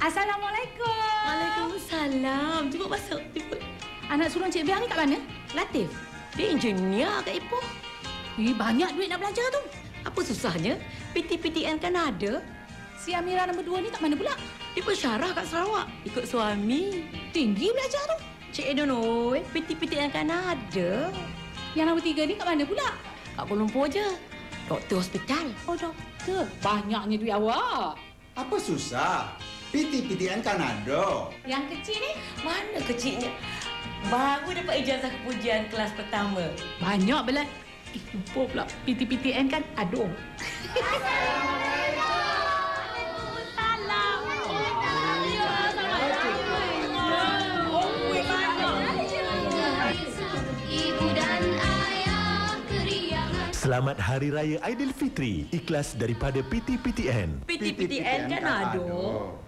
Assalamualaikum. Waalaikumsalam. Cuba masuk. Cuba. Anak sulung Cik Biang ni kat mana? Latif. Dia engineer kat Ipoh. Banyak duit nak belajar tu. Apa susahnya? PTPTN kan ada. Si Amira nombor 2 ni kat mana pula? Dia bersyarah kat Sarawak. Ikut suami. Tinggi belajar tu. Cik Edono, PTPTN kan ada. Yang nombor 3 ni kat mana pula? Kat Kuala Lumpur je. Doktor hospital. Oh, doktor. Banyaknya duit awak. Apa susah? PTPTN kan ada. Yang kecil ni? Mana kecilnya? Baru dapat ijazah kepujian kelas pertama. Banyak belah. Lupa pula. PTPTN kan ada. Selamat Hari Raya Aidilfitri. Ikhlas daripada PTPTN. PTPTN kan ada.